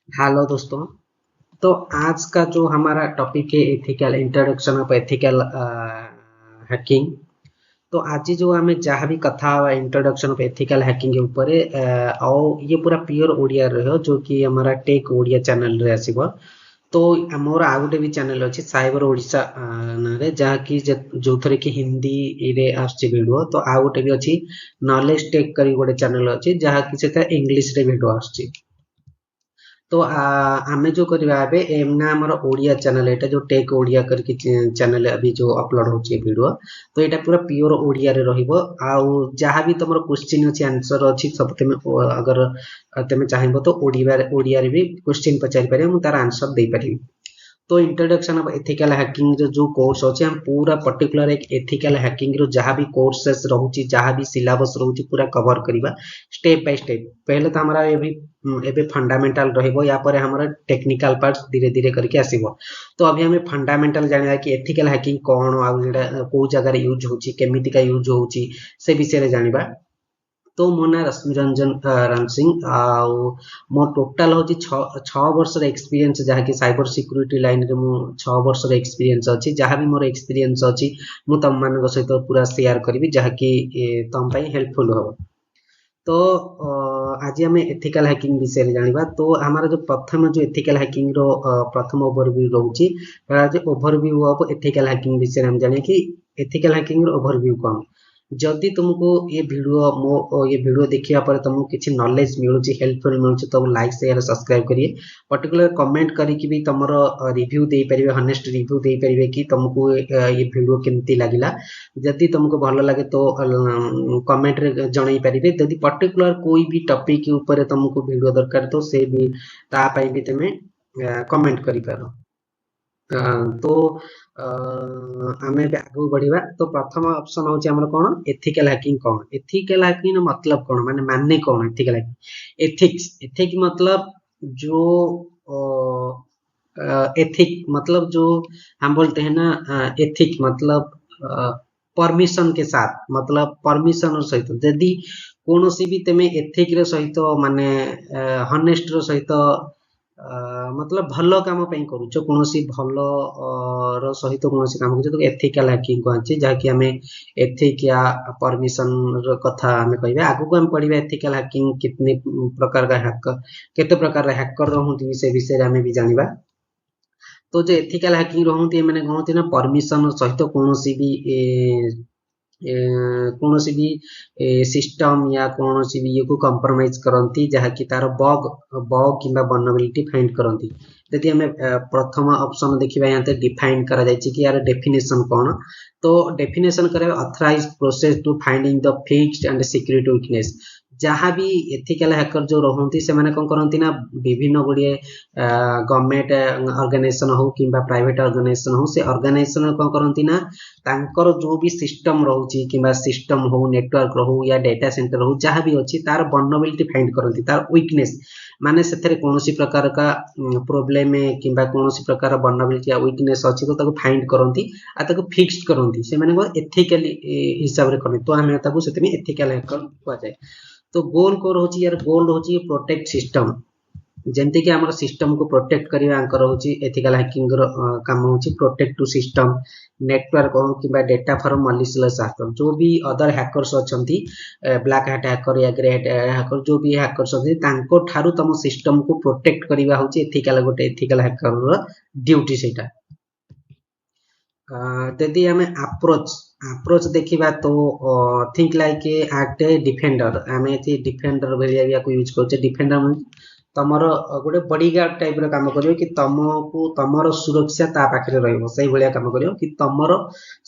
Hello दोस्तों। तो आज का जो हमारा टॉपिक है ethical introduction of ethical hacking. तो आज जो आम जहाँ भी कथा इंट्रोडक्शन ऑफ एथिकल हैकिंग के ऊपर ये पूरा प्योर ओडिया रहो जो कि हमारा टेक ओडिया चैनल रे आसीबो। तो मोर आउ गोटे भी चैनल अच्छी साइबर ओडिशा ना जहाँकि जो थरे कि हिंदी रे आसछि वीडियो। तो आउ गोटे भी अच्छी नॉलेज टेक करी गोटे चैनल अच्छी जहाँ कि सेटा इंग्लिश रे वीडियो आसछि। तो आमे जो करवा एबे एमना हमर ओडिया चैनल एटा जो टेक ओडिया करके चैनल अभी जो अपलोड होची वीडियो। तो एटा पूरा प्योर ओडिया रे रहिबो। आउ जहाँ भी तमर क्वेश्चन अछि आंसर अछि सब तमे अगर तमे चाहिबो तो ओडिया रे भी क्वेश्चन पचारि पारे मु तार आंसर दे पारिबी। तो इंट्रोडक्शन ऑफ एथिकल हैकिंग जो कोर्स अच्छे हम पूरा पर्टिकुलर एक एथिकल हैकिंग रो जहाँ भी कोर्सेस रहूची जहाँ भी सिलेबस रहूची पूरा कवर करिबा स्टेप बाय स्टेप। पहले तो हमारा एबे फंडामेंटल रहइबो या पर हमारा टेक्निकल पार्ट धीरे धीरे करके आसीबो। तो अभी हमें फंडामेंटल जानिबा कि एथिकल हैकिंग कोन आ को जगह रे यूज होची केमिति का यूज होची से विषय रे जानिबा। तो मो ना रश्मि रंजन राम सिंह आउ मो टोटाल होची 6 वर्ष रे एक्सपीरियंस जहाँकि साइबर सिक्योरिटी लाइन रे मु 6 वर्ष रे एक्सपीरियंस अछि। जहाँ भी मोर एक्सपीरियंस अछि मु तम मान सहित पूरा शेयर करिवि जहाँकि तम पई हेल्पफुल हो। तो आज आम एथिकल हैकिंग विषय रे जानिबा। तो हमारा जो प्रथम जो एथिकल हैकिंग रो प्रथम ओवरव्यू रहउची ओवरव्यू ऑफ एथिकल हैकिंग विषय हम जाने कि एथिकल हैकिंग रो ओवरव्यू कौन। जदि तुमको ये वीडियो देखिया पर तुमको किसी नॉलेज मिलुची हेल्पफुल मिलुची तो लाइक शेयर सब्सक्राइब करिए। पर्टिकुलर कमेंट करिकि भी तुमर रिव्यू दे परिबे हनेस्ट रिव्यू दे परिबे कि तुमको ये वीडियो केमती लागिला। जदि तुमको भल लगे तो कमेंट रे जणाई परिबे। जदि पर्टिकुलर कोई भी टॉपिक के ऊपर तुमको वीडियो दरकार तो से भी ता पई भी तमे कमेंट करि पारो। तो आमे आगू बढ़िबा। तो प्रथम ऑप्शन होची हमर कोन एथिकल हैकिंग कोन। एथिकल हैकिंग मतलब कोन माने कोन एथिकल हैकिंग। एथिक्स मतलब जो एथिक मतलब जो हम बोलते हैं ना एथिक मतलब परमिशन के साथ मतलब परमिशन सहित यदि कौनसी भी तमे एथिक रे सहित माने हनेस्ट रो सहित मतलब भल काम पई करूछ कौनसी भल रो सहित कौनसी काम करूछ तो एथिकल हैकिंग कहछि। जहाँकि हमें एथिक या परमिशन रो कथा हमें कहबे आगु को हम पढ़िबे एथिकल हैकिंग कितने प्रकार का हैकर केते प्रकार रे हैकर रहउती से विषय रे हमें भी जानिबा। तो जो एथिकल हैकिंग रहउती माने कहउती ना परमिशन सहित कौनसी भी कौनसी भी सिस्टम या कौनसी भी ये को कंप्रोमाइज करती जहाँ कि तार बग बग किंबा वल्नरेबिलिटी फाइंड करती। यदि हमें प्रथम ऑप्शन देखिबा यहाँ ते डिफाइन करा जायछि कि यार डेफिनेशन कोन। तो डेफिनेशन करे authorized process to finding the fixed and security weakness. जहाँ भी एथिकल हैकर जो रहती से माने कोन करंती ना विभिन्न गुड़िए गवर्नमेंट ऑर्गेनाइजेशन हो किंबा प्राइवेट ऑर्गेनाइजेशन हो से ऑर्गेनाइजेशन कोन करंती ना तांकर जो भी सिस्टम रहउची किंबा सिस्टम हो नेटवर्क रहू या डेटा सेंटर हो जहाँ भी अच्छी तार वल्नरेबिलिटी फाइंड करती तार वीकनेस माने से कौनसी प्रकार का प्रोब्लेम किंबा कौनसी प्रकार वल्नरेबिलिटी या वीकनेस अच्छी तो ताको फाइंड करती आ ताको फिक्स्ड करती से माने एथिकली हिसाब रे करती। तो हमें ताको सेतमे एथिकल हैकर हुआ जाए। तो गोल को रहउची यार गोल रहउची प्रोटेक्ट सिस्टम जेमती कि हमर सिस्टम को प्रोटेक्ट करिवा आंकर होची एथिकल हैकिंग रो काम होची प्रोटेक्ट टू सिस्टम नेटवर्क हो किबा डेटा फ्रॉम मलिशियस हैकर। जो भी अदर हैकर्स अछंती ब्लैक हैट हैकर या ग्रे हैट हैकर जो भी हैकर्स अछंती तांको ठारू तम सिस्टम को प्रोटेक्ट करिवा होची एथिकल गोटे एथिकल हैकर रो ड्यूटी सेटा। यदि हमें अप्रोच देखिबा तो थिंक लाइक एक्ट डिफेंडर आमे एथि डिफेंडर भेलिया को यूज करछे। डिफेंडर तमर गोटे बॉडीगार्ड टाइप रो काम करियो कि तमको तमर सुरक्षा ता पाखरे रहइबो सही भलिया काम करियो कि तमर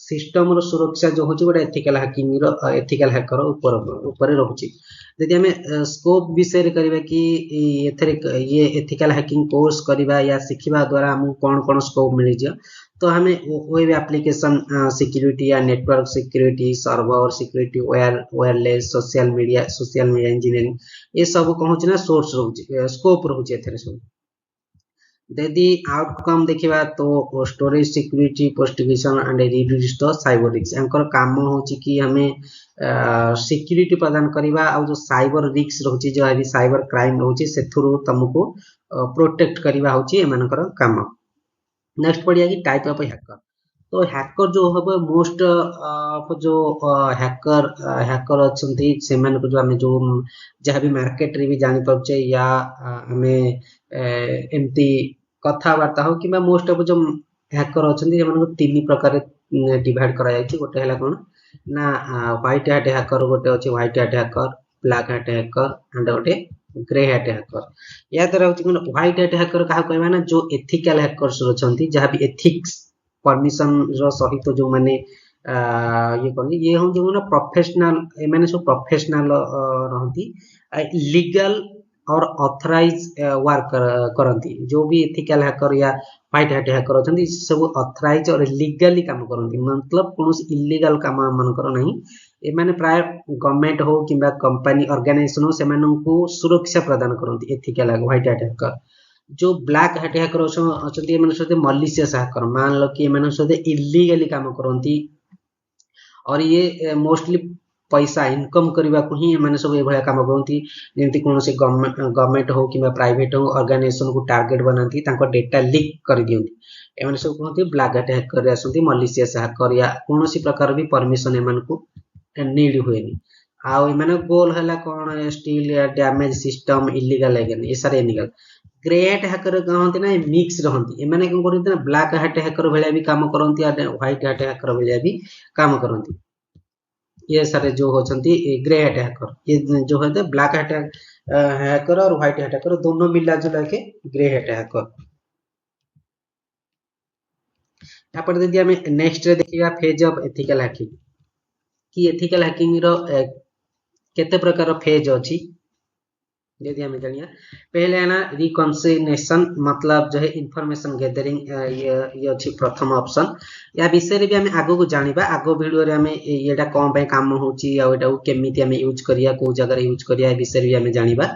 सिस्टम रो सुरक्षा जो होची गोटे एथिकल हैकिंग रो एथिकल हैकर ऊपर ऊपर रहउची। यदि हमें स्कोप विषय रे करबा कि एथरे ये एथिकल हैकिंग कोर्स करबा या सिखिबा द्वारा हम कोन कोन स्कोप मिलि जियो। तो हमें वेब एप्लीकेशन सिक्योरिटी या network security server security wireless social media engineering ये सब कहूँ ना सोर्स रोचे स्कोप रोचे एथरे सब। यदि आउटकम देखिबा तो स्टोरेज सिक्योरिटी पोस्टिगेशन and reduce the cyber risk एंकर काम होची कि हमें सिक्योरिटी प्रदान करिबा आ जो साइबर रिस्क रहउची जो अभी साइबर क्राइम रहउची सेथुरु तुमको प्रोटेक्ट करिबा होची एमानकर काम। नेक्स्ट पढ़िया कि टाइप ऑफ हैकर। तो हैकर जो हबो मोस्ट ऑफ जो हैकर हैकर अछंती सेमान को जो हमें जो जहाँ भी मार्केट रे भी जानि पाउचे या हमें एमती कथाबार्ता हो कि मोस्ट ऑफ जो हैकर अछंती सेमान को तीन प्रकार डिवाइड करा जायछि। गोटे हला कोन ना व्हाइट हैट हैकर, गोटे अछि white hat hacker, black hat hacker and गोटे ग्रे हैट हैकर। या तरह होची कोन व्हाइट हैट हैकर काहा कहबा ना जो एथिकल हैकर्स रछंती जहाँ भी एथिक्स परमिशन रो सहित जो माने ये करनी ये हम जो ना प्रोफेशनल ए माने सब प्रोफेशनल रहंती लीगल और ऑथराइज वर्क करंती। जो भी एथिकल हैकर या व्हाइट हैट हैकर अछंती सब ऑथराइज और लीगली काम करंती, मतलब कोनोसी इलीगल काम मन कर नहीं। ए माने प्राय गवर्नमेंट हो किबा कंपनी ऑर्गेनाइजेशन हो सेमानंकु सुरक्षा प्रदान करंती एथिकल व्हाइट हैट हैकर। जो ब्लैक हैट हैकर अछंती एमाने सते मलिशियस हैकर, मान लो कि एमाने सते इलीगली काम करंती और ये मोस्टली पैसा इनकम करबा को ही एमाने सब ए भलिया काम करंती। जेंति कोनोसी गवर्नमेंट हो किबा प्राइवेट हो ऑर्गेनाइजेशन को टारगेट बनांती तांको डेटा लीक कर दियंती। एमाने सब कहंती ब्लैक हैट हैकर आसंती मलिशियस हैकर या कोनोसी प्रकार भी परमिशन एमान को नीड हुएनी। आउ एमाने गोल हला कोन स्टील या डैमेज सिस्टम इलीगल अगेन ए सारे इलीगल। ग्रे हैट हैकर कहंती ना मिक्स रहंती, एमाने कोन करंती ना ब्लैक हैट हैकर भलिया भी काम करंती आ व्हाइट हैट हैकर भलिया भी काम करंती। ये सारे जो होचंती ग्रे हैट हैकर, ये जो है ब्लैक हैट हैकर और व्हाइट हैट हैकर दोनों मिला जुला के ग्रे हैट हैकर। यहाँ पर यदि हमें नेक्स्ट रे देखिया फेज ऑफ एथिकल हैकिंग कि एथिकल हैकिंग रो केते प्रकार फेज अछि यदि हमें जानिया। पहले है ना रिकॉन्सिनेशन, मतलब जो है इंफॉर्मेशन गैदरिंग, ये अच्छी प्रथम ऑप्शन। या विषय रे भी हमें आगो को जानिबा, आगो वीडियो रे हमें एटा कोन पे काम होची या एटा केमिति हमें यूज करिया को जगह यूज करिया ए विषय भी हमें जानिबा।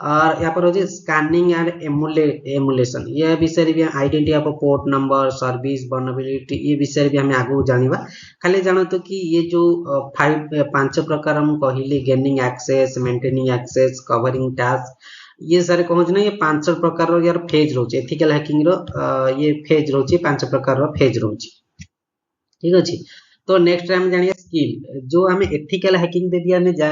और यहाँ पर होची स्कैनिंग एंड एमुलेशन, ये विषय भी identity of port number service vulnerability ये विषय भी हमें आगो जानिबा। खाली जानो तो कि ये जो 5 प्रकार हम कहिले gaining access, maintaining access, covering task, ये सारे कहूँ ना ये 5 प्रकार रो यार फेज रोचे एथिकल हैकिंग रो। ये फेज रोचे 5 प्रकार रो फेज रोचे, ठीक अछि। तो नेक्स्ट टाइम जानिए स्किल, जो हमें एथिकल हैकिंग दे दिया ने जा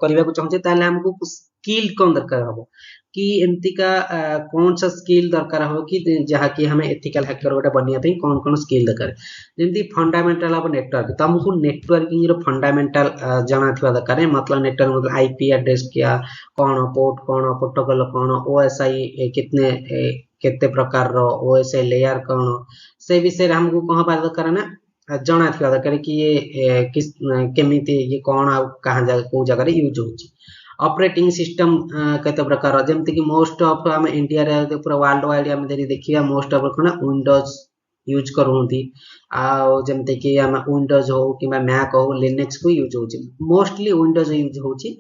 करबा को चाहछे ताले हमको स्किल कोन दरकार हबो कि एमती का कौन सा स्किल दरकार हो कि जहाँ कि हमें एथिकल हैकर गोटे बनिया पे कौन कौन स्किल दरकार। जेमती फंडामेंटल ऑफ नेटवर्क, तो हमको नेटवर्किंग रो फंडामेंटल जाना थिबा दरकार, मतलब नेटवर्क मतलब आईपी एड्रेस क्या कौन पोर्ट कौन प्रोटोकॉल कौन ओएसआई कितने केते प्रकार रो ओएसआई लेयर कौन से विषय हमको कहबा दरकार ना जना थिबा दरकार कि ये किस केमिति ये कौन आ कहां जगह को जगह रे यूज होची। ऑपरेटिंग सिस्टम केते प्रकार जेमति कि मोस्ट ऑफ हम इंडिया रे पूरा वर्ल्ड वाइड हम देखिया मोस्ट ऑफ कोन विंडोज यूज करउंती। आ जेमति कि हम विंडोज हो किबा मैक हो लिनक्स को यूज होची, मोस्टली विंडोज यूज होची।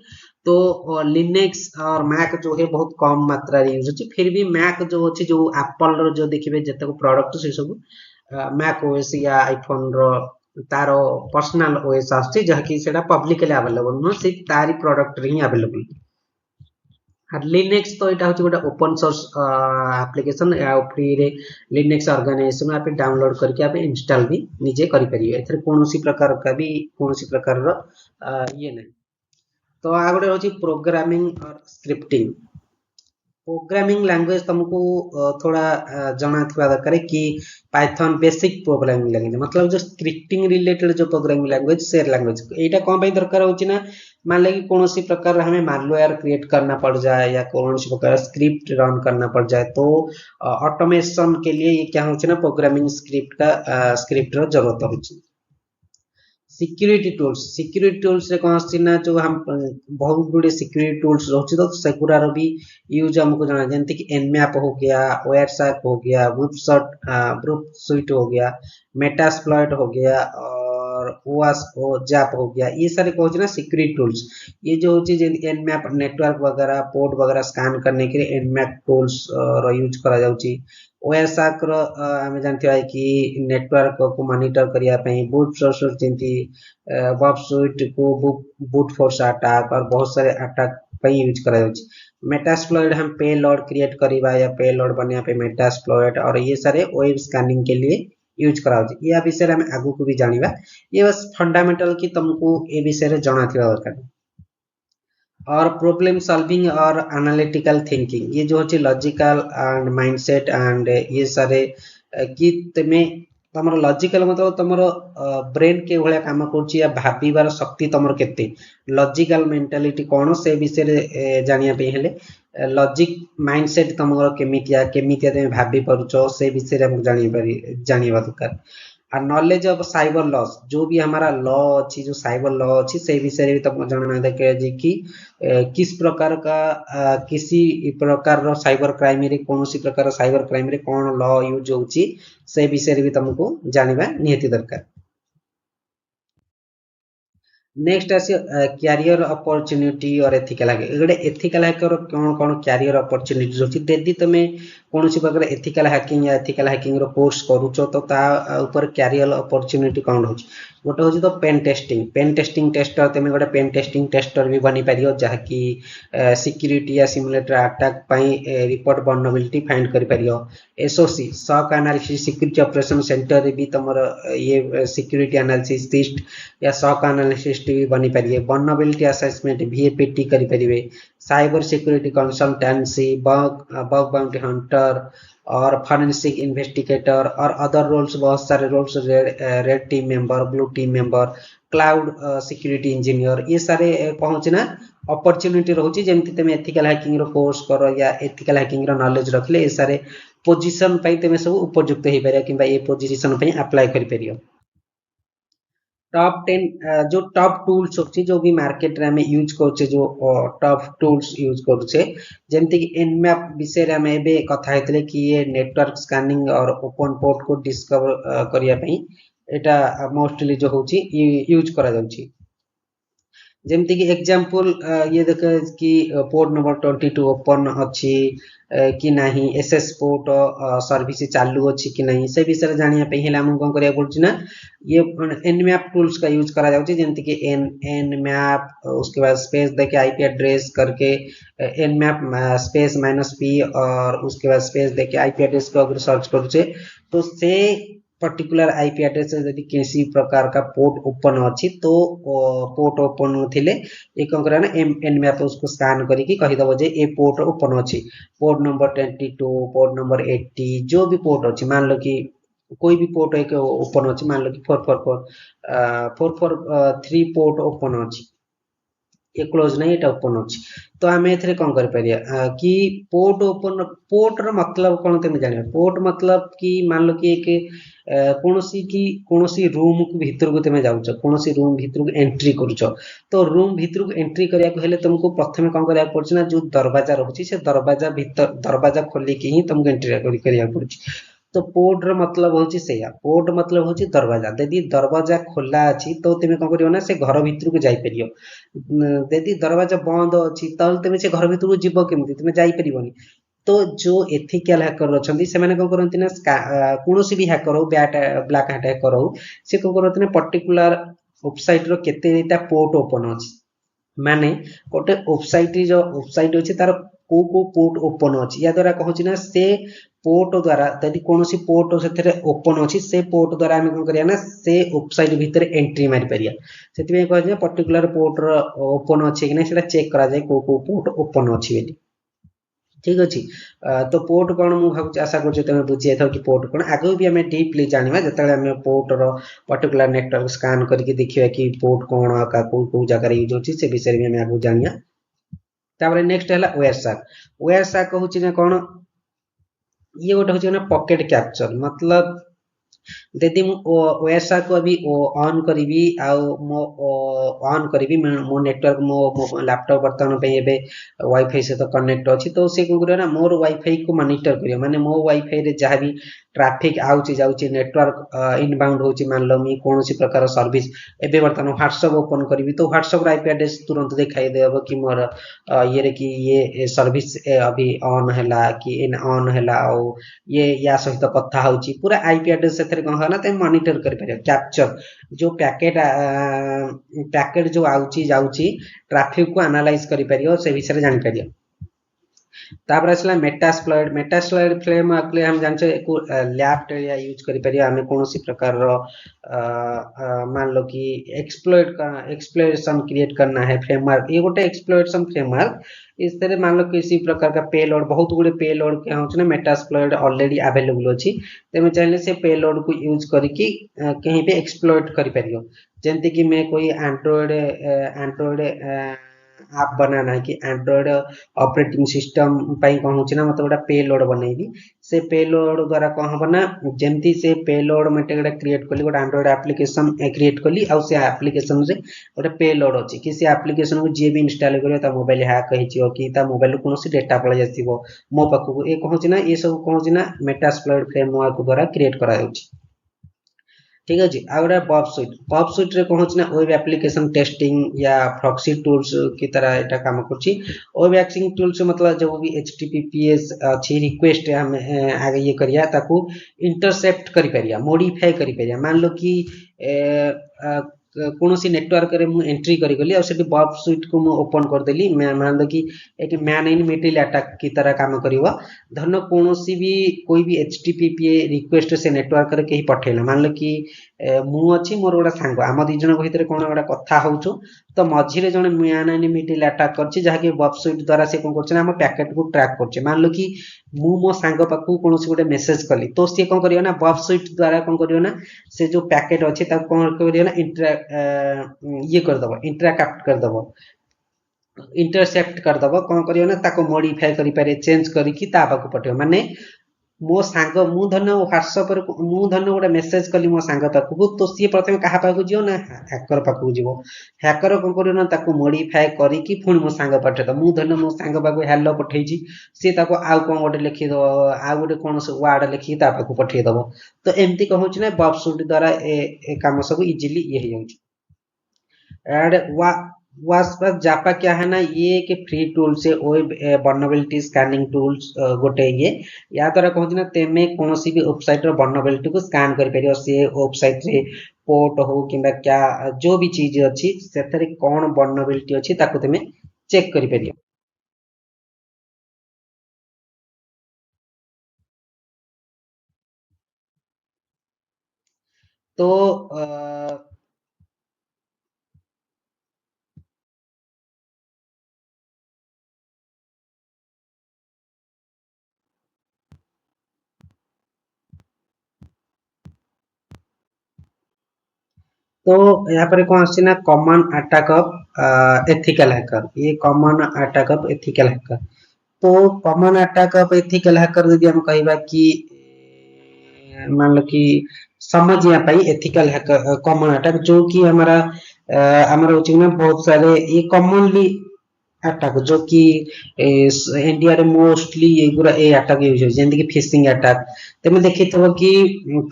तो लिनक्स और मैक जो है बहुत कम मात्रा रे यूज होची। फिर भी मैक जो होची जो एप्पल रो जो देखिबे जते को प्रोडक्ट से सब मैक ओएस या आईफोन रो तारो पर्सनल ओएस आछि जहा कि सेटा पब्लिकली अवेलेबल न से तारी प्रोडक्ट रे ही अवेलेबल। और लिनक्स तो एटा होची गोटा ओपन सोर्स एप्लीकेशन या फ्री रे लिनक्स ऑर्गेनाइजेशन आप डाउनलोड करके आप इंस्टॉल भी निजे करि परिबे, एथरे कोनोसी प्रकार का भी कोनोसी प्रकार रो ये नहीं। तो आगोटे होची प्रोग्रामिंग और स्क्रिप्टिंग। प्रोग्रामिंग लैंग्वेज तुमको थोड़ा जाना थिबा दरकार कि पाइथन बेसिक प्रोग्रामिंग लैंग्वेज, मतलब जो स्क्रिप्टिंग रिलेटेड जो प्रोग्रामिंग लैंग्वेज से लैंग्वेज एटा कोन पे दरकार होची ना मान ले कि कोनोसी प्रकार हमें मालवेयर क्रिएट करना पड़ जाए या कोनोसी प्रकार स्क्रिप्ट रन करना पड़ जाए तो ऑटोमेशन के लिए ये क्या होची ना प्रोग्रामिंग स्क्रिप्ट रो जरूरत होची। सिक्योरिटी टूल्स रे कौन सी ना जो हम बहुत गुड़े सिक्योरिटी टूल्स रोचे तो सेकुरा रो भी यूज हमको जाना जानते कि एनमैप हो गया, वायरसैप हो गया, ग्रुप सुइट हो गया, मेटास्प्लॉइट हो गया और और ओआस ओ जैप हो गया, ये सारे कहूँ ना सिक्योरिटी टूल्स। ये जो होची जे एनमैप नेटवर्क वगैरह पोर्ट वगैरह स्कैन करने के लिए एनमैप टूल्स रो यूज करा जाउची। ओएसआक रो हमें जानते हैं कि नेटवर्क को मॉनिटर करिया पई बूट फोर्स जेंती बॉब स्विट को बूट फोर्स अटैक और बहुत सारे अटैक पई यूज करा जाउची। मेटास्प्लॉइड हम पेलोड क्रिएट करिबा या पेलोड बनिया पे मेटास्प्लॉइड और ये सारे वेब स्कैनिंग के लिए यूज करा जाउची। या विषय हम आगु को भी जानिबा, ये बस फंडामेंटल की तुमको ए विषय रे जଣା थिबा दरकार। और प्रॉब्लम सॉल्विंग और एनालिटिकल थिंकिंग, ये जो होची लॉजिकल एंड माइंडसेट एंड ये सारे कि तमे तमर लॉजिकल मतलब तमर ब्रेन के भलिया काम करची या भाबीबार शक्ति तमर केते लॉजिकल मेंटालिटी कोन से विषय रे जानिया पे हेले लॉजिक माइंडसेट तमर केमितिया केमितिया तमे भाबी परुचो से विषय रे हम जानिबा दरकार। और नॉलेज ऑफ साइबर लॉस, जो भी हमारा लॉ अच्छी जो साइबर लॉ अच्छी से विषय भी तब जानना देखे जी कि किस प्रकार का किसी प्रकार साइबर क्राइम रे कौन सी प्रकार साइबर क्राइम रे कौन लॉ यूज होची से विषय भी तुमको जानिबा निहाती दरकार। नेक्स्ट आसी कैरियर अपॉर्चुनिटी और एथिकल हैकर। एगडे एथिकल हैकर कोन कोन कैरियर अपॉर्चुनिटी होची यदि तमे कोनोसी प्रकार एथिकल हैकिंग या एथिकल हैकिंग रो कोर्स करूचो तो ता ऊपर कैरियर अपॉर्चुनिटी कोन होची। गोटे होची तो पेन टेस्टिंग टेस्टर तमे गोटे पेन टेस्टिंग टेस्टर भी बनी परियो जहा कि सिक्योरिटी या सिमुलेटर अटैक पई रिपोर्ट वल्नरेबिलिटी फाइंड करि परियो। SOC SOC analysis security operation centre रे भी तमर ये सिक्योरिटी एनालिसिस टेस्ट या सॉक एनालिसिस भी बनी पारिए। वल्नरेबिलिटी असेसमेंट वीएपीटी करि परिबे। Cyber security consultancy bug bounty hunter और फोरेंसिक इन्वेस्टिगेटर और अदर रोल्स बहुत सारे roles red team member blue team member cloud security engineer ये सारे पहुंचे ना अपॉर्चुनिटी रहउची जेमति तमे एथिकल हैकिंग रो कोर्स करो या एथिकल हैकिंग रो नॉलेज रखले ए सारे पोजीशन पई तमे सब उपयुक्त हे परिया किबा ए पोजीशन पई अप्लाई करि परियो। टॉप 10 जो टॉप टूल्स होची जो भी मार्केट रे हमें यूज करछे जो टॉप टूल्स यूज करछे जेमति कि एनमैप विषय रे हमें बे कथा हेतले कि ये नेटवर्क स्कैनिंग और ओपन पोर्ट को डिस्कवर करिया पई एटा मोस्टली जो होची यूज करा जाउची। जेमति कि एग्जांपल ये देख कि पोर्ट नंबर 22 ओपन अच्छी कि नहीं एसएस पोर्ट सर्विस चालू अच्छी कि नहीं से विषय जानिया पे हेला हम कोन करिया पड़छ ना ये एनमैप टूल्स का यूज करा जाउची जेमति कि एनमैप उसके बाद स्पेस देके आईपी एड्रेस करके एनमैप स्पेस -p और उसके बाद स्पेस देके आईपी एड्रेस को अगर सर्च करूचे तो से पर्टिकुलर आईपी एड्रेस यदि किसी प्रकार का पोर्ट ओपन अच्छी तो पोर्ट ओपन थिले ये कौन करा ना एनमैप उसको स्कैन करके कहि दबो जे ए पोर्ट ओपन अच्छी पोर्ट नंबर 22 पोर्ट नंबर 80 जो भी पोर्ट अच्छी मान लो कि कोई भी पोर्ट एक ओपन अच्छी मान लो कि 443 पोर्ट ओपन अच्छी ये क्लोज नहीं एटा ओपन अछि तो हमें एथरे कोन कर परिया कि पोर्ट ओपन पोर्ट रो मतलब कोन तमे जानिबा पोर्ट मतलब कि मान लो कि एक कोनोसी रूम को भीतर को तमे जाउछ कोनोसी रूम भीतर को एंट्री करूछ तो रूम भीतर को एंट्री करिया को हेले तुमको प्रथमे कोन करिया पड़छ ना जो दरवाजा रहउची से दरवाजा भीतर दरवाजा खोली के ही तुमको एंट्री करिया पड़छ। तो पोर्ट रो मतलब होची सेया पोर्ट मतलब होची दरवाजा यदि दरवाजा खोला अछि तो तमे कोन करियो ना से घर भीतर को जाई परियो यदि दरवाजा बंद अछि त तमे से घर भीतर को जीवो केमति तमे जाई परिबोनी। तो जो एथिकल हैकर रछंती से माने कोन करंती ना कोनोसी भी हैकर हो ब्लैक हैट हैकर हो से कोन करंती ना पर्टिकुलर वेबसाइट रो केतेटा पोर्ट ओपन अछि माने गोटे वेबसाइट अछि तार को पोर्ट ओपन अछि या द्वारा कहूची ना से पोर्ट द्वारा यदि कोनोसी पोर्ट सेथरे ओपन अछि से पोर्ट द्वारा हम कोन करिया ना से वेबसाइट भीतर एंट्री मारि परिया सेति में कहै जे पर्टिकुलर पोर्ट रो ओपन अछि कि नै सेटा चेक करा जाय को पोर्ट ओपन अछि बेली ठीक अछि। तो पोर्ट कोन मु भाबु आशा करछु तमे बुझि जाथौ कि पोर्ट कोन आगो भी हमें डीपली जानिबा जतले हमें पोर्ट रो पर्टिकुलर नेटवर्क स्कैन करके देखिबा कि पोर्ट कोन का को जगह रे यूज होछि से विषय में हमें आगो जानिया। तापर नेक्स्ट हैला वेयरसाक कहूछि ना कोन ये गोटे होछि ना पॉकेट कैप्चर मतलब यदि मु वेयरसाक को अभी ऑन करिवि आ मो ऑन करिवि मो नेटवर्क मो लैपटॉप वर्तमान पे एबे वाईफाई से तो कनेक्ट अछि तो से को ना मोर वाईफाई को मॉनिटर करियो माने मो वाईफाई रे जहा भी ट्रैफिक आउची जाउची नेटवर्क इनबाउंड होची मान लो मी कोनोसी प्रकार सर्विस एबे वर्तमान व्हाट्सएप ओपन करबी तो व्हाट्सएप रा आईपी एड्रेस तुरंत दिखाई देबो कि मोर ये रे कि ये सर्विस अभी ऑन हैला कि इन ऑन हैला ओ ये या सहित कथा होची पूरा आईपी एड्रेस सेथरे कोन हना ते मॉनिटर कर परियो कैप्चर जो पैकेट जो आउची जाउची ट्रैफिक को एनालाइज करि परियो से विषय जानि परियो तापर आसला मेटास्प्लॉइड फ्लेम आकले हम जानछे को लैब टेरिया यूज करि परियो हमें कोनोसी प्रकार रो मान लो कि एक्सप्लोरेशन क्रिएट करना है फ्रेमवर्क ये गोटे एक्सप्लोरेशन फ्रेमवर्क इस तरह मान लो किसी प्रकार का पेलोड बहुत गुड़े पेलोड क्या होछ ना मेटास्प्लॉइड ऑलरेडी अवेलेबल अछि तेमे चाहे से पेलोड को यूज करके कहीं पे एक्सप्लोइट करि परियो जेंति कि मैं कोई एंड्रॉइड आप बनाना है कि एंड्रॉइड ऑपरेटिंग सिस्टम पाई कहूँ ना मतलब गोटा पेलोड बनैबी से पेलोड द्वारा कौन हम ना जेमती से पेलोड मटे गोटा क्रिएट कली गोटा एंड्रॉइड एप्लिकेशन क्रिएट कली आ से एप्लिकेशन रे गोटा पेलोड अछि कि से एप्लिकेशन को जे भी इंस्टॉल करियो ता मोबाइल हैक हिचियो कि ता मोबाइल कोनोसी डेटा पळे जासिबो मो पाखु ए कहूँ ना ये सब कहूँ ना मेटास्प्लॉइड फ्रेमवर्क द्वारा क्रिएट करा जाउछि ठीक है जी आ गोटे बब सुइट रे कहूँ ना वेब एप्लिकेशन टेस्टिंग या प्रॉक्सी टूल्स की तरह एटा काम करछि वेब एप्लिकेशन टूल्स मतलब जो भी एचटीटीपीएस अछि रिक्वेस्ट हम आगे ये करिया ताकू इंटरसेप्ट करि परिया मॉडिफाई करि परिया मान लो कि कोनोसी नेटवर्क रे मु एंट्री करि गली और सेठी बब सुइट को मु ओपन कर देली मान लो कि एक मैन इन मिडिल अटैक की तरह काम करिवो धन कोनोसी भी कोई भी एचटीटीपी रिक्वेस्ट से नेटवर्क रे केही पठेला मान लो कि मु अछि मोर गोटा सांग आम दी जन भितर कोन गोटा कथा होउछु तो मझी रे जने मैन इन मिडिल अटैक करछि जहा कि बब सुइट द्वारा से कोन करछि ना हम पैकेट को ट्रैक करछि मान लो कि मु मो सांग पाखु कोनोसी गोटे मेसेज कली तो से कोन करियो ना बब सुइट द्वारा कोन करियो ना से जो पैकेट अछि ता कोन करियो ना ये कर दबो इंटरसेप्ट कर दबो कोन करियो ना ताको मॉडिफाई करि पारे चेंज करी कि ता बाकू पठियो माने मो सांग मु धन व्हाट्सएप पर मु धन गोटे मेसेज कली मो सांग पाखु तो सी प्रथमे कहा पाखु जियो ना हैकर पाखु जिवो हैकर कोन करियो ना ताको मॉडिफाई करी कि पुणी मो सांग पठे तो मु धन मो सांग पाखु हेलो पठेइची सी ताको आउ कोन गोटे लिखि दो आ गोटे कोन वर्ड लिखि ता पाखु पठे दबो तो एम्ति कहू छी ना बब सुइट द्वारा ए काम सब इजीली ये हो जाउची एड वास्प जापा क्या है ना ये एक फ्री टूल से वेब वल्नरेबिलिटी स्कैनिंग टूल्स गोटे ये या द्वारा कहूँ ना तेमे कोनोसी भी वेबसाइट रो वल्नरेबिलिटी को स्कैन कर परियो से वेबसाइट रे पोर्ट हो किबा क्या जो भी चीज अछि सेथरे कोन वल्नरेबिलिटी अछि ताको तेमे चेक कर परियो तो तो यहाँ पर कौन सी ना common attack of ethical hacker ये common attack of ethical hacker तो common attack of ethical hacker यदि हम कहबा कि मान लो कि समझिया पाई एथिकल हैकर कॉमन अटैक जो कि हमारा हमारा होची ना बहुत सारे ये कॉमनली अटैक जो कि इंडिया रे मोस्टली एगुरा ए अटैक यूज हो जेंति कि फिशिंग अटैक तमे देखिथबो कि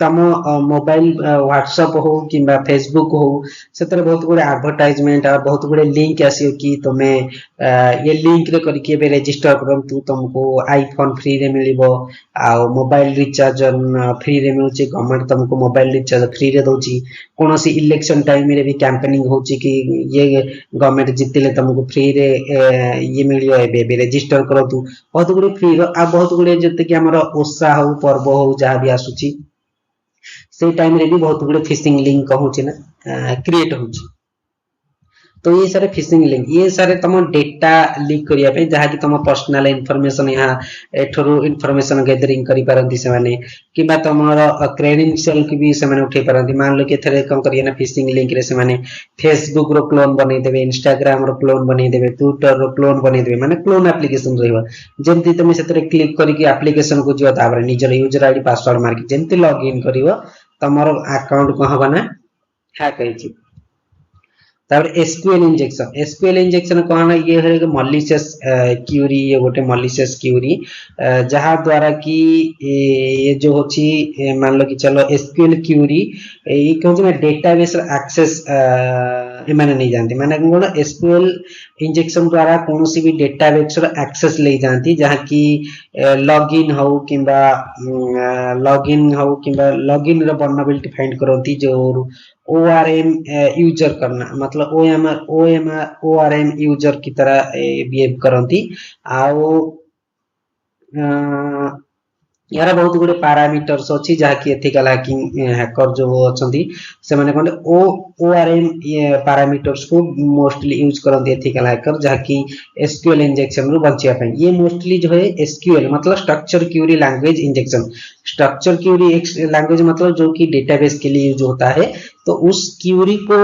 तम मोबाइल व्हाट्सएप हो किबा फेसबुक हो सेतर बहुत गुडे एडवर्टाइजमेंट और बहुत गुडे लिंक आसियो कि तमे ये लिंक रे करी के रजिस्टर करंतु तुमको आईफोन फ्री रे मिलिबो आ मोबाइल रिचार्ज फ्री रे मिलुची गवर्नमेंट तुमको मोबाइल रिचार्ज फ्री रे दोची कोनोसी इलेक्शन टाइम रे भी कैंपेनिंग होची कि ये गवर्नमेंट जितले तुमको फ्री रे ये मिलियो एबे रजिस्टर करतु बहुत गुडे फ्री आ बहुत गुडे जते कि हमर ओसा हो पर्व हो जहा भी आसुची से टाइम रे भी बहुत गुडे फिशिंग लिंक कहूची ना क्रिएट होची तो ये सारे फिशिंग लिंक ये सारे तुम डेटा लीक करिया पे जहा कि तुम पर्सनल इंफॉर्मेशन यहाँ एठरो इंफॉर्मेशन गैदरिंग करि पारंती से माने किबा तुमर क्रेडेंशियल की भी से माने उठे पारंती मान लो कि एथरे कम करिया ना फिशिंग लिंक रे से माने फेसबुक रो क्लोन बनै देबे इंस्टाग्राम रो क्लोन बनै देबे ट्विटर रो क्लोन बनै देबे माने क्लोन एप्लीकेशन रहबो जेंति तुम सेतरे क्लिक करी कि एप्लीकेशन को जियो तापर निजर यूजर आईडी पासवर्ड मार के जेंति लॉग इन करिवो तमरो अकाउंट को हबना हैक होइची तापर एसक्यूएल इंजेक्शन कौन ये है कि मॉलिशियस क्यूरी ये गोटे मॉलिशियस क्यूरी जहा द्वारा कि ये जो होची मान लो कि चलो एसक्यूएल क्यूरी ये कहूँ ना डेटाबेस एक्सेस एमाने नहीं जानती माने कोन एसक्यूएल इंजेक्शन द्वारा कौन सी भी डेटाबेस एक्सेस ले जानती जहाँ की लॉगिन हो किंबा लॉगिन रो वल्नरेबिलिटी फाइंड करती जो ORM यूजर करना मतलब ORM यूजर की तरह बिहेव करती आओ यार बहुत गुड़े पारामीटर्स अच्छी जहाँकि एथिकल हैकिंग हैकर जो अछंती से माने कोन ORM पारामीटर्स को मोस्टली यूज करते एथिकल हैकर जहाँकि एसक्यूएल इंजेक्शन रू बचिया पे ये मोस्टली जो है एसक्यूएल मतलब structure query language injection structure query एक लैंग्वेज मतलब जो कि डेटाबेस के लिए यूज होता है तो उस क्यूरी को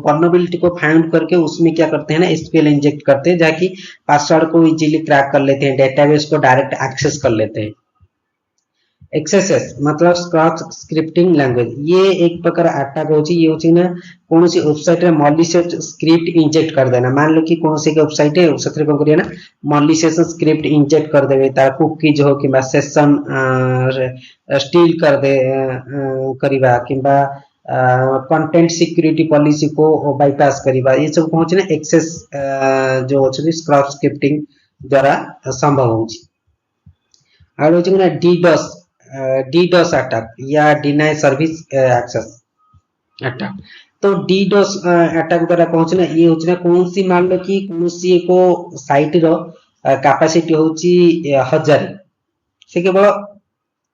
वल्नरेबिलिटी को फाइंड करके उसमें क्या करते हैं ना एसक्यूएल इंजेक्ट करते हैं जहाँ की पासवर्ड को इजीली क्रैक कर लेते हैं डेटाबेस को डायरेक्ट एक्सेस कर लेते हैं एक्सेस मतलब स्क्रिप्टिंग लैंग्वेज ये एक प्रकार अटैक होची ये होची ना कौन सी वेबसाइट रे मॉलिशियस स्क्रिप्ट इंजेक्ट कर देना मान लो कि कौन सी वेबसाइट है उससे कौन करिए ना मॉलिशियस स्क्रिप्ट इंजेक्ट कर देबे तार कुकीज हो किबा सेशन स्टील कर दे करिबा किबा कंटेंट सिक्योरिटी पॉलिसी को बाईपास करिबा ये सब पहुंच ना एक्सेस जो होची स्क्रिप्टिंग द्वारा संभव होची और होची ना डीडोस अटैक या डिनाई सर्विस एक्सेस अटैक तो डीडोस अटैक द्वारा कौन ना ये होची ना कौन सी मान लो कि कौन सी को साइट रो कैपेसिटी होची 1000 से केवल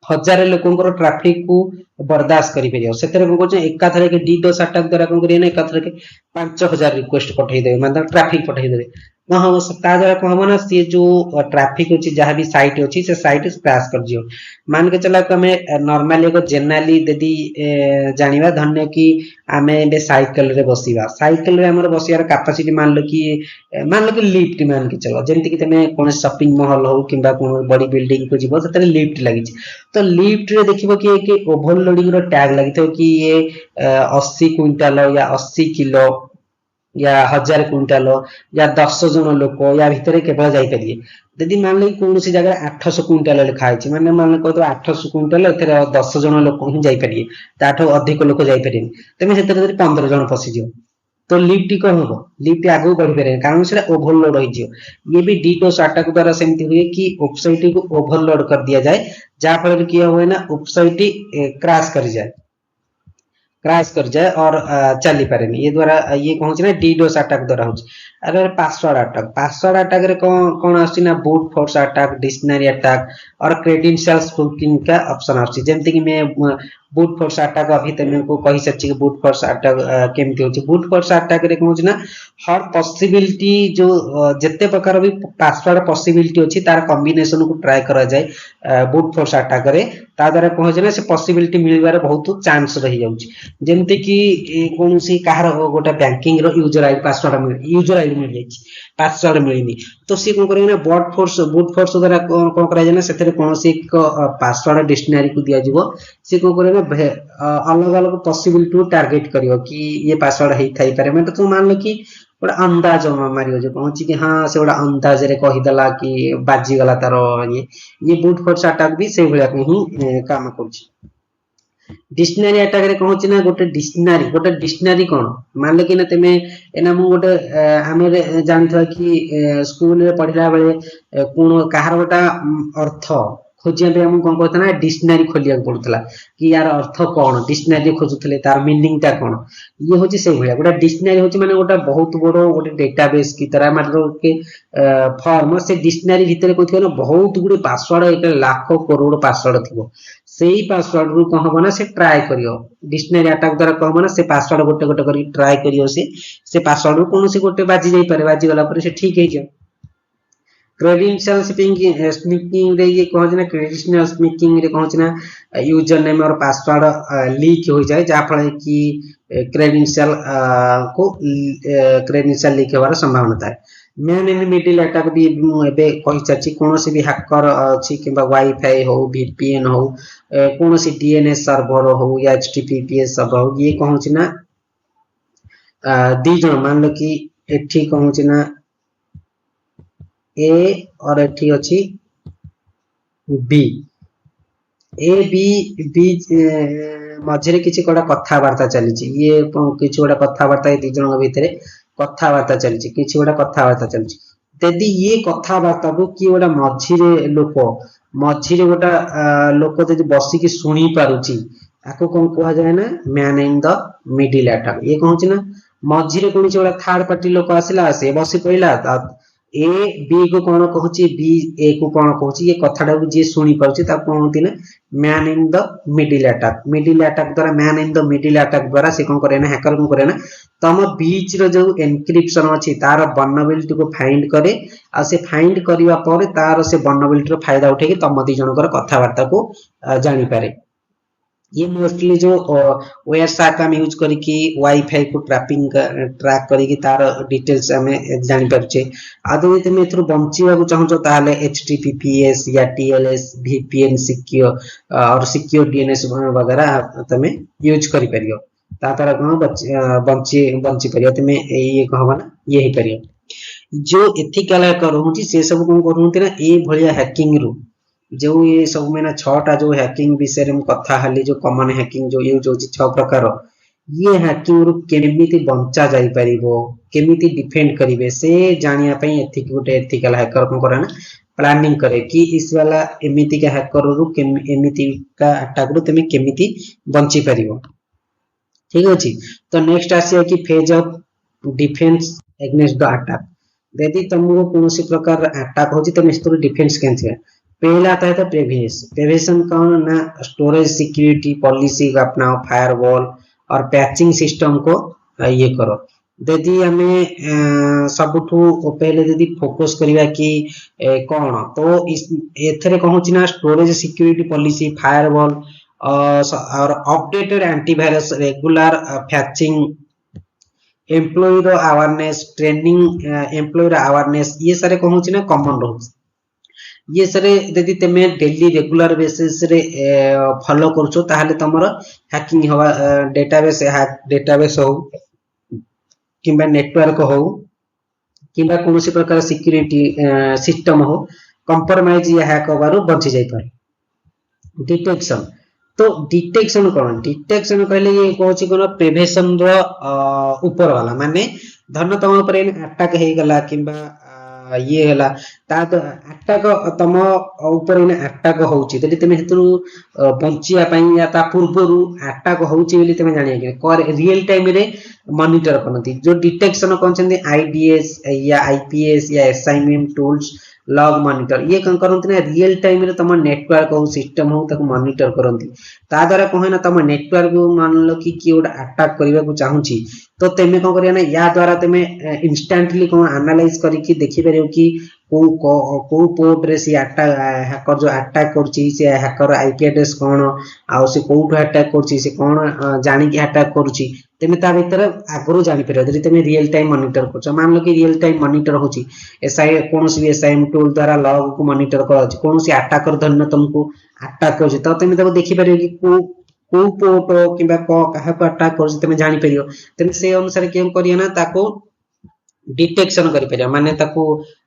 1000 लोकंकर ट्रैफिक को बर्दाश्त करि परियो सेतरे को कोच एका थरे के डीडोस अटैक द्वारा कोन करिए ना एका थरे के 5000 रिक्वेस्ट पठाई देबे मतलब ट्रैफिक पठाई देबे ना हम ता द्वारा को हम ना से जो ट्रैफिक होची जहां भी साइट होची से साइट क्रैश कर जियो मान के चला कि हमें नॉर्मली को जनरली यदि जानिबा धन्य कि हमें बे साइकिल रे बसिबा साइकिल रे हमर बसियार कैपेसिटी मान लो कि लिफ्ट मान के चलो जेंति कि तमे कोन शॉपिंग मॉल हो किबा कोन बड़ी बिल्डिंग को जीवो तते लिफ्ट लागि तो लिफ्ट रे देखिबो कि एक ओवरलोडिंग रो टैग लागि कि ये 80 क्विंटल या 80 किलो या 1000 क्विंटल या 10 जन लोक या भितर केवल जाई परिए यदि मान लो कौन सी जगह 800 क्विंटल लिखा है माने मान लो तो 800 क्विंटल एथरे 10 जन लोक ही जाई परिए ताठो अधिक लोक जाई परिए तमे सेतरे 15 जन पसी जियो तो लिफ्ट कौन हो लिफ्ट आगु बढ़ी पारे कारण से ओवरलोड हो जियो ये भी डीडोस अटैक द्वारा सेमती हुए कि वेबसाइट को ओवरलोड कर दिया जाए जहां फल किया हुए ना वेबसाइट क्रैश कर जाए और चली पारे ये द्वारा ये कौन ना डीडोस अटैक द्वारा हो अरे पासवर्ड अटैक रे कौन आसी ना brute force attack dictionary attack और क्रेडेंशियल्स स्पूफिंग का ऑप्शन आसी जेमति कि मैं ब्रूट फोर्स अटैक अभी तक को कहि सच्ची कि ब्रूट फोर्स अटैक केमति होची ब्रूट फोर्स अटैक रे कौन ना हर पॉसिबिलिटी जो जत्ते प्रकार भी पासवर्ड पॉसिबिलिटी होची तार कॉम्बिनेशन को ट्राई करा जाए ब्रूट फोर्स अटैक रे ता द्वारा कौन ना से पॉसिबिलिटी मिलबार बहुत चांस रही जाउची जेमति कि कौन सी कहार गोटा बैंकिंग रो यूजर आईडी पासवर्ड मिल जाई पासवर्ड मिलनी तो सी कोन करे ना ब्रूट फोर्स द्वारा कोन करा जाय ना सेतरे कोनोसी एक पासवर्ड डिक्शनरी को दिया जीवो सी कोन करे ना अलग अलग पॉसिबिलिटी को टारगेट करियो कि ये पासवर्ड हेई थाई पारे मैं तो मान लो कि गोटा अंदाज मारियो जे पहुंची कि हां से गोटा अंदाज रे कहि दला कि बाजी गला तार ये ब्रूट फोर्स अटैक भी से भलिया ही काम करछि डिक्शनरी अटैक रे कहूची ना गोटे डिक्शनरी कोन मान ले कि ना तमे एना मु गोटे हमें जानथवा कि स्कूल रे पढ़िला बेले कोन कहार गोटा अर्थ खोजिया पे हम कोन कहता ना डिक्शनरी खोलिया पड़तला कि यार अर्थ कोन डिक्शनरी खोजुथले तार मीनिंग ता कोन ये होची से भलिया गोटा डिक्शनरी होची माने गोटा बहुत बड़ो गोटे डेटाबेस की तरह मतलब के फॉर्म से डिक्शनरी भीतर को थियो ना बहुत गुडे पासवर्ड एक लाख करोड़ पासवर्ड थियो सेही पासवर्ड रू कह हबना से ट्राई करियो डिक्शनरी अटैक द्वारा कह हबना से पासवर्ड गोटे गोटे करी ट्राई करियो से पासवर्ड रू कोनोसी गोटे बाजी जाई पारे बाजी गला पर से ठीक हे जे क्रेडेंशियल स्पीकिंग रे ये कह जना क्रेडेंशियल स्पीकिंग रे कह जना यूजर नेम और पासवर्ड लीक हो जाए जा फल कि क्रेडेंशियल लीक होवार संभावना थाए मैन इन मिडिल अटैक भी एबे कहि चाची कोनोसी भी हैकर अछि किबा वाईफाई हो वीपीएन हो कोनोसी डीएनएस सर्वर हो या एचटीटीपीएस सर्वर हो ये कहूची ना दी जन मान लो कि एठी कौन होची ना ए और एठी अछि बी ए बी बी मझे किसी गोटे कथबार्ता चली ये किसी गोटे कथबार्ता दी जन भितर कथबार्ता चली किसी गोटे कथबार्ता चली यदि ये कथबार्ता को किए गोटे मझीरे गोटे लोक जब बसिकी शुणी पारुची आपको कौन कह जाए ना man in the middle attack ये कौन ना मझीरे कौन गोटे थर्ड पार्टी लोक आसला से बसी पड़ा ए बी को कौन कहूँ बी ए को कौन कहूँ ये कथाटा को जी शुणी पार्टी कहते ना man in the middle attack द्वारा man in the middle attack द्वारा से कौन करे ना हैकर कौन करे ना तम बीच रो जो एनक्रिप्शन अच्छी तार वर्नेबिलिटी को फाइंड करे आ से फाइंड करबा पर तार से वर्नेबिलिटी रो फायदा उठे तम दी जनकर कथबार्ता को जानी पारे ये मोस्टली जो वेयर सार्क हम यूज करके वाईफाई को ट्रैक करके तार डिटेल्स हमें जानी पारछे आदि तुम एथरो बंचिबा को चाहछो ताले एचटीटीपीएस या टीएलएस वीपीएन सिक्योर और सिक्योर डीएनएस वगैरह तुम यूज करि परियो ता तारा कोन बंची बंची परियो तुम ये कहबा ना ये ही परियो जो एथिकल हैकर होची से सब कोन करूंती ना ए भलिया हैकिंग रू जो ये सब में छटा जो हैकिंग विषय में कथा हाली जो कॉमन हैकिंग जो यूज होची छ प्रकार ये हैकिंग रू केमिति बंचा जाई परिबो केमिति डिफेंड करिवे से जानिया पई एथिक गोटे एथिकल हैकर कोन करे ना प्लानिंग करे कि इस वाला एमिति का हैकर रू एमिति का अटैक रू तमे केमिति बंची परिबो ठीक अछि तो नेक्स्ट आसी कि phase of defence against the attack यदि तुमको कौन प्रकार अटैक होची तमे इस डिफेंस कैसे पहला आता है तो प्रिवेशन कौन ना स्टोरेज सिक्योरिटी पॉलिसी का अपनाओ फायरवॉल और पैचिंग सिस्टम को ये करो यदि हमें सबुठू पहले यदि फोकस करिवा कि कौन तो इस एथरे कहूची ना स्टोरेज सिक्योरिटी पॉलिसी फायरवॉल और updated antivirus regular patching employee रो अवेयरनेस ट्रेनिंग एम्प्लॉय रो अवेयरनेस ये सारे कहूची ना कॉमन रोज ये सरे यदि तुमे डेली रेगुलर बेसिस रे फॉलो करछो ताहले तमरो हैकिंग हवा डेटाबेस हो किंबा नेटवर्क हो किंबा कोनोसी प्रकार सिक्योरिटी सिस्टम हो कंप्रोमाइज या हैक होबारो बचि जाई पारे डिटेक्शन तो डिटेक्शन कोन डिटेक्शन कहले ये कहछि कोन प्रिवेंशन रो ऊपर वाला माने धन तम ऊपर अटैक हे गला किंबा ये हला ता तो अटैक तम ऊपर ने अटैक होउची तदि तमे हेतु बंचिया पई या ता पूर्वरु अटैक होउची बोली तमे जानिया कि रियल टाइम रे मॉनिटर करनती जो डिटेक्शन कोन आईडीएस या आईपीएस या एसआईएम टूल्स लॉग मॉनिटर ये कौन करती ना रियल टाइम रे तुम नेटवर्क हो सिस्टम हो ताको मॉनिटर करती ता द्वारा कहे ना तुम नेटवर्क मान लो कि गोटे अटैक करने को चाहूची तो तेमे कौन करिया ना या द्वारा तेमे इंस्टेंटली कौन एनालाइज करके देखि परियो कि को पोर्ट रे से अटैक हैकर जो अटैक करची से हैकर आईपी एड्रेस कौन आ से कोठो अटैक करची से कौन जानि कि अटैक करची तेमे ता भीतर आगरो जानि परियो जदि तेमे रियल टाइम मॉनिटर करछ मान लो कि रियल टाइम मॉनिटर होची एसआई कोनोसी भी एसआईएम टूल द्वारा लॉग को मॉनिटर करछ कोनोसी अटैकर धरन तुमको अटैक करछ त तेमे ताको देखि परियो कि को पोर्ट किबा काहा को अटैक करछ तेमे जानि परियो तेमे से अनुसार केम करियो ना ताको डिटेक्शन करि परियो माने ताको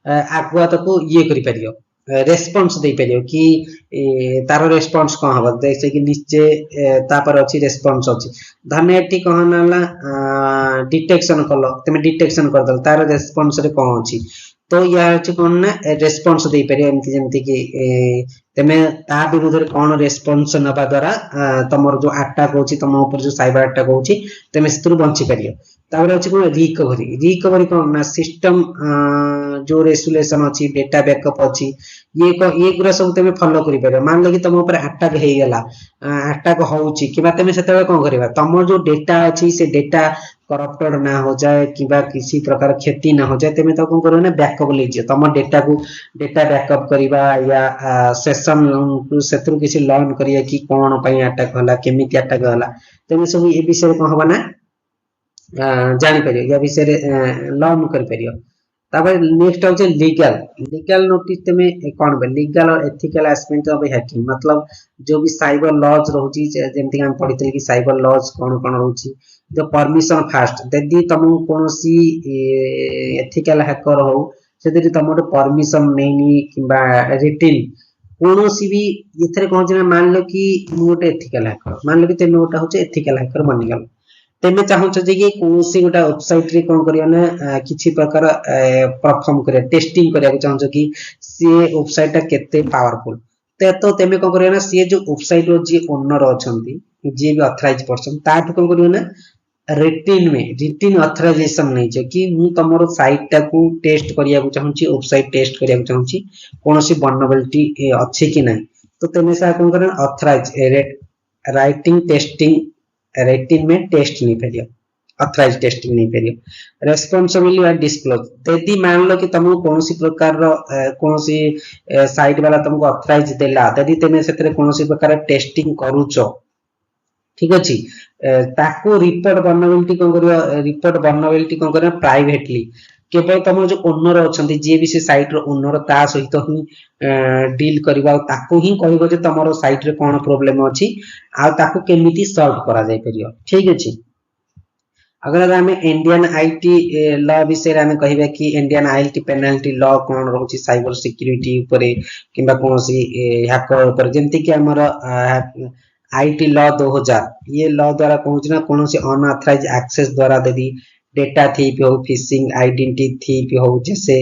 आगुआ ताको ये करि परियो रेस्पॉन्स दे परियो कि तारो रेस्पॉन्स कोन हबो जैसे कि निश्चय तापर अछि रेस्पॉन्स अछि धने एठी कहनाला डिटेक्शन कलो तमे डिटेक्शन कर दल तारो रेस्पॉन्स रे कोन अछि तो या अछि कोन ना रेस्पॉन्स दे परियो एमति जेमति कि तमे ता विरुद्ध रे कोन रेस्पॉन्स नबा द्वारा तमर जो अटैक होछि तम ऊपर जो साइबर अटैक होछि तमे सेतु बंची परियो तापर अछि कोन रिकवरी कोन ना सिस्टम जो रेजुलेशन अछि डेटा बैकअप अछि ये गुरा सब तमे फॉलो करि परियो मान लो कि तम ऊपर अटैक हे गेला अटैक होउछि किबा तमे सेते कोन करबा तमर जो डेटा अछि से डेटा करप्टेड ना हो जाए किबा किसी प्रकार क्षति ना हो जाए तमे तो कोन करबा ना बैकअप ले जे तम डेटा को डेटा बैकअप करबा या सेशन सेतु किसी लर्न करिया कि कोन पई अटैक होला केमिति अटैक होला तमे सब ए विषय कोन हबा ना जानि परियो या विषय लर्न कर परियो तबे नेक्स्ट होचे लीगल नोटिस में कोन बे लीगल और एथिकल एस्पेक्ट ऑफ हैकिंग मतलब जो भी साइबर लॉज रहउची जेमति हम पढितले कि साइबर लॉज कोन कोन रहउची जो परमिशन फास्ट यदि तुमको कोनोसी एथिकल हैकर हो से तुम परमिशन नहीं किंबा रिटिन कोनोसी भी इथरे कहूँ ना मान लो कि गोटे एथिकल हैकर मान लो कि तुम गोटे हूँ एथिकल हैकर बनीगल तेमे चाहूच जे कि कोनोसी गोटा वेबसाइट रे कोन करियो ना किछि प्रकार परफॉर्म करे टेस्टिंग करिया चाहूच कि सी वेबसाइट केते पावरफुल तो तेमे कोन करियो ना सी जो वेबसाइट रो जे ओनर अछंती जे भी ऑथराइज पर्सन ताठ कोन करियो ना रिटिन ऑथराइजेशन नहीं छै कि मु तमरो साइट टाकू टेस्ट करिया चाहूची वेबसाइट टेस्ट करिया चाहूची कोनोसी वल्नरेबिलिटी अछि कि नहीं तो तेमे सा कोन करे ऑथराइज राइटिंग टेस्टिंग रेटिन में टेस्ट नहीं करियो ऑथराइज टेस्टिंग नहीं करियो रेस्पॉन्सिबिलिटी और डिस्क्लोज यदि मान लो कि तुमको कोनोसी प्रकार रो कोनोसी साइट वाला तुमको ऑथराइज देला यदि तेमे सेतरे कोनोसी प्रकार टेस्टिंग करूचो ठीक अछि ताको रिपोर्ट वल्नरेबिलिटी कोन करियो रिपोर्ट वल्नरेबिलिटी कोन करियो प्राइवेटली केवल तुम जो ओनर अछंती जे भी से साइट रो ओनर ता सहित ही डील करबा ताको ही कहबो जे तमरो साइट रे कोन प्रॉब्लम अछि आ ताको केमिति सॉल्व करा जाय परियो ठीक अछि अगर आम इंडियन आईटी लॉ विषय में कहबा कि इंडियन आईटी पेनाल्टी लॉ कोन रहउची साइबर सिक्योरिटी ऊपर किबा कोनोसी हैकर ऊपर जेंति कि हमर आईटी लॉ 2000 ये लॉ द्वारा कहूँ ना कौन से अनऑथराइज एक्सेस द्वारा यदि डेटा थीप हो फिशिंग आइडेंटिटी थीप हो जैसे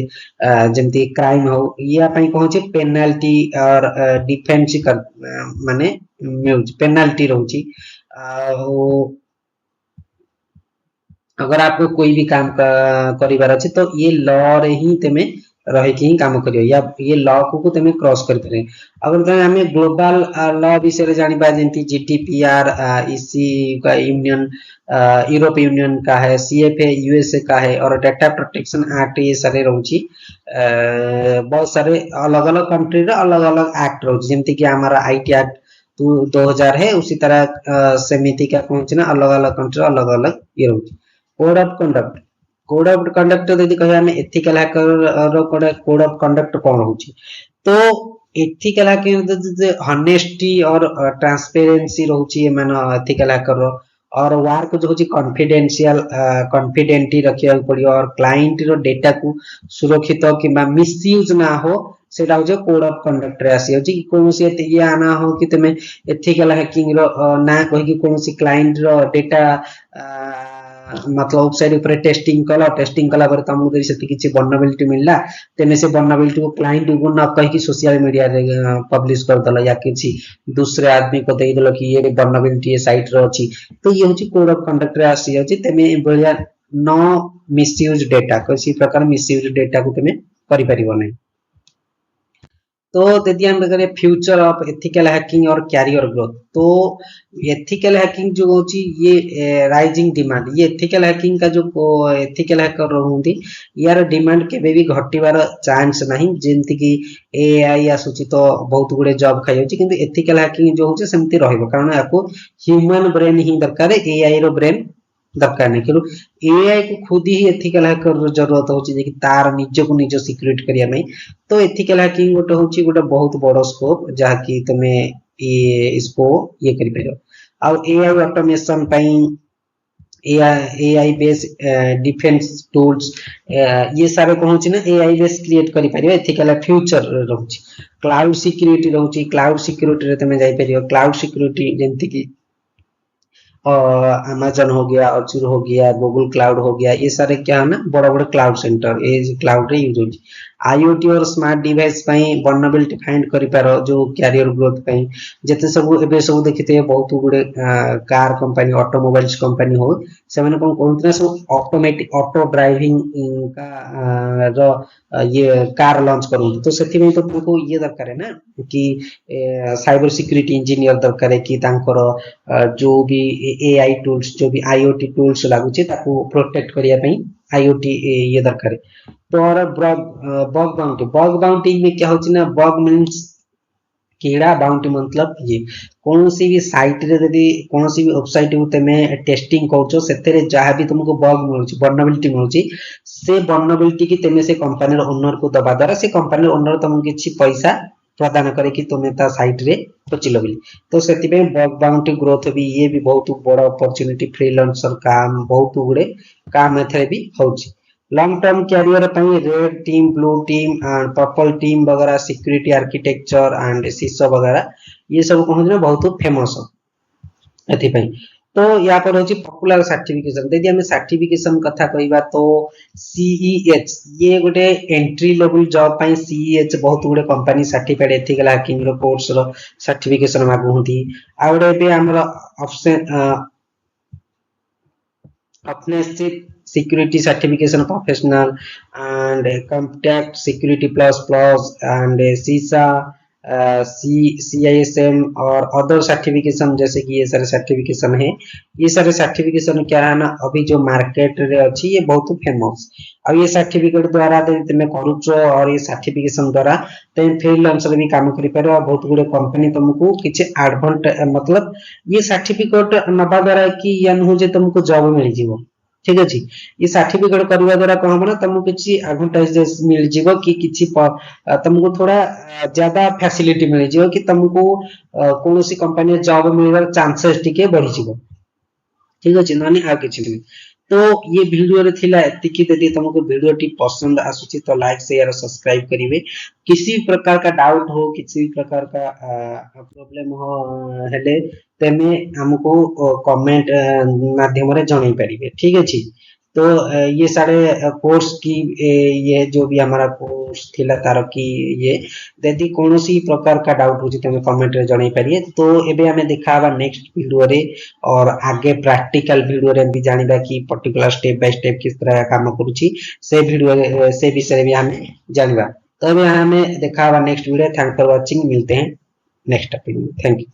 जमती क्राइम हो या पई कहूँ पेनाल्टी और डिफेंस कर माने पेनाल्टी रहउची अगर आपको कोई भी काम करिवार अछि तो ये लॉ रे ही तेमे रहे कि काम करियो या ये लॉ को तेमे क्रॉस कर करे अगर तमे हमें ग्लोबल लॉ विषय रे जानिबा जेंति जीडीपीआर ईसी का यूनियन यूरोप यूनियन का है सीएफए यूएसए का है और डाटा प्रोटेक्शन एक्ट ये सारे रहउची बहुत सारे अलग अलग कंट्री रे अलग अलग एक्ट रहउची जेंति कि हमारा आईटी एक्ट 2000 है उसी तरह समिति का पहुंच ना अलग अलग कंट्री अलग अलग ये रहउची कोड ऑफ कंडक्ट यदि कहे हमें एथिकल हैकर रो कोड ऑफ कंडक्ट कोन होची तो एथिकल हैकर हॉनेस्टी और ट्रांसपेरेंसी रहउची माने एथिकल हैकर रो और वर्क जो होची कॉन्फिडेंशियल कॉन्फिडेंटी रखिया पड़ियो और क्लाइंट रो डेटा को सुरक्षित किबा मिसयूज ना हो सेटा हो कोड ऑफ कंडक्ट रे आसी होची कोनोसी एतिया आना हो कि तमे एथिकल हैकिंग रो ना कहि कि कोनोसी क्लाइंट रो डेटा मतलब वेबसाइट ऊपर टेस्टिंग कला पर तुमको देरी से किछि वल्नरेबिलिटी मिलला तेने से वल्नरेबिलिटी को क्लाइंट को न कहि कि सोशल मीडिया रे पब्लिश कर दला या किछि दूसरे आदमी को दे दलो कि ये वल्नरेबिलिटी ये साइट रो अछि तो ये होछि कोड ऑफ कंडक्ट रे आसी अछि तेमे बलिया नो मिसयूज डेटा किसी प्रकार मिसयूज डेटा को तेमे करि परिबो नै तो यदि हम करें फ्यूचर ऑफ एथिकल हैकिंग और कैरियर ग्रोथ तो एथिकल हैकिंग जो होची ये राइजिंग डिमांड ये एथिकल हैकिंग का जो एथिकल हैकर रहउंती यार डिमांड केबे भी घटिबार चांस नहीं जेंति कि एआई आसुची तो बहुत गुडे जॉब खाइ होची किंतु एथिकल हैकिंग जो होची सेमति रहइबो कारण याको ह्यूमन ब्रेन ही दरकार एआई रो ब्रेन दरकार नहीं कि एआई को खुद ही एथिकल हैकर जरूरत होची जे कि तार निज को निज सिक्योरिट करिया में तो एथिकल हैकिंग गोटे होची गोटे बहुत बड़ स्कोप जहा कि तमे ये इसको ये करि परियो आ एआई ऑटोमेशन पई एआई बेस डिफेंस टूल्स ये सारे कहूची ना एआई बेस क्रिएट करि परियो एथिकल फ्यूचर रहउची क्लाउड सिक्योरिटी रहउची क्लाउड सिक्योरिटी रे तमे जाई परियो क्लाउड सिक्योरिटी जेंति कि अमेजन हो गया अजूर हो गया गूगल क्लाउड हो गया ये सारे क्या है ना बड़ा बड़ा क्लाउड सेंटर ये क्लाउड रे यूज होची आईओटी और स्मार्ट डिवाइस पई वल्नरेबिलिटी फाइंड करि पारो जो कैरियर ग्रोथ पई जते सब एबे सब देखिते बहुत गुडे कार कंपनी ऑटोमोबाइल्स कंपनी हो से माने कोन कोन सब ऑटोमेटिक ऑटो ड्राइविंग का जो ये कार लॉन्च करू तो सेति में तो तुमको ये दरकार है ना कि साइबर सिक्योरिटी इंजीनियर दरकार है कि तांकर जो भी एआई टूल्स जो भी आईओटी टूल्स लागू छे ताको प्रोटेक्ट करिया पई आईओटी ये दरकार है तो और बग बाउंटी में क्या होची ना बग मींस कीड़ा बाउंटी मतलब ये कौन सी भी साइट रे यदि कौन सी भी वेबसाइट को तमे टेस्टिंग करछो सेतेरे जहा भी तुमको बग मिलुची वल्नरेबिलिटी मिलुची से वल्नरेबिलिटी की तमे से कंपनी रो ओनर को दबा द्वारा से कंपनी रो ओनर तुमको किछि पैसा प्रदान करे कि तुम ता साइट रे पचिलो बोली। तो सेति पे बग बाउंटी ग्रोथ भी ये भी बहुत बड़ा अपॉर्चुनिटी, फ्रीलांसर काम बहुत गुडे काम एथरे भी होची। लॉन्ग टर्म कैरियर पे red team, blue team and purple team वगैरह, सिक्योरिटी आर्किटेक्चर एंड सीसो वगैरह ये सब कहते बहुत फेमस एथिपाई। तो या पर होची पॉपुलर सर्टिफिकेशन। यदि हम सर्टिफिकेशन कथा कहबा तो सीईएच ये गोटे एंट्री लेवल जॉब पाई सीईएच बहुत गुडे कंपनी सर्टिफाइड एथिकल हैकिंग रो कोर्स रो सर्टिफिकेशन मागु हंती। आ गोटे बे हमर option Partnership security certification professional and contact security plus plus and CISA, CISM और अदर सर्टिफिकेशन जैसे कि ये सारे सर्टिफिकेशन है। ये सारे सर्टिफिकेशन क्या है ना अभी जो मार्केट रे अच्छी ये बहुत फेमस। अब ये सर्टिफिकेट द्वारा तुम करुच और ये सर्टिफिकेशन द्वारा तुम फ्रीलांसर भी काम करि पारो। बहुत गुडे कंपनी तुमको किछि एडवांटेज मतलब ये सर्टिफिकेट नबा द्वारा कि या नु जे तुमको जॉब मिल जिवो। ठीक अछि। ये सर्टिफिकेट करबा द्वारा कोन हम ना तुमको किछि एडवांटेज मिल जिवो कि किछि तुमको थोड़ा ज्यादा फैसिलिटी मिल जिवो कि तुमको कोनोसी कंपनी जॉब मिलबार चांसेस टिके बढ़ी जिवो। ठीक अछि नानी आ किछि नहीं। तो ये वीडियो रे थिला एतिकी। यदि तुमको वीडियो टी पसंद आसुची तो लाइक शेयर और सब्सक्राइब करिवे। किसी भी प्रकार का डाउट हो, किसी भी प्रकार का प्रॉब्लम हो हेले तेमे हमको कमेंट माध्यम रे जणाई परिवे। ठीक अछि। तो ये सारे कोर्स की ये जो भी हमारा कोर्स थिला तार की ये यदि कोनोसी प्रकार का डाउट हो तमे कमेंट रे जणाई परिए। तो एबे हमें दिखाबा नेक्स्ट वीडियो रे और आगे प्रैक्टिकल वीडियो रे भी जानिबा कि पर्टिकुलर स्टेप बाय स्टेप किस तरह काम करूची से वीडियो से विषय भी हमें जानिबा। तो अबे हमें दिखाबा next video. Thank for watching. मिलते हैं नेक्स्ट टॉपिक में। Thank you.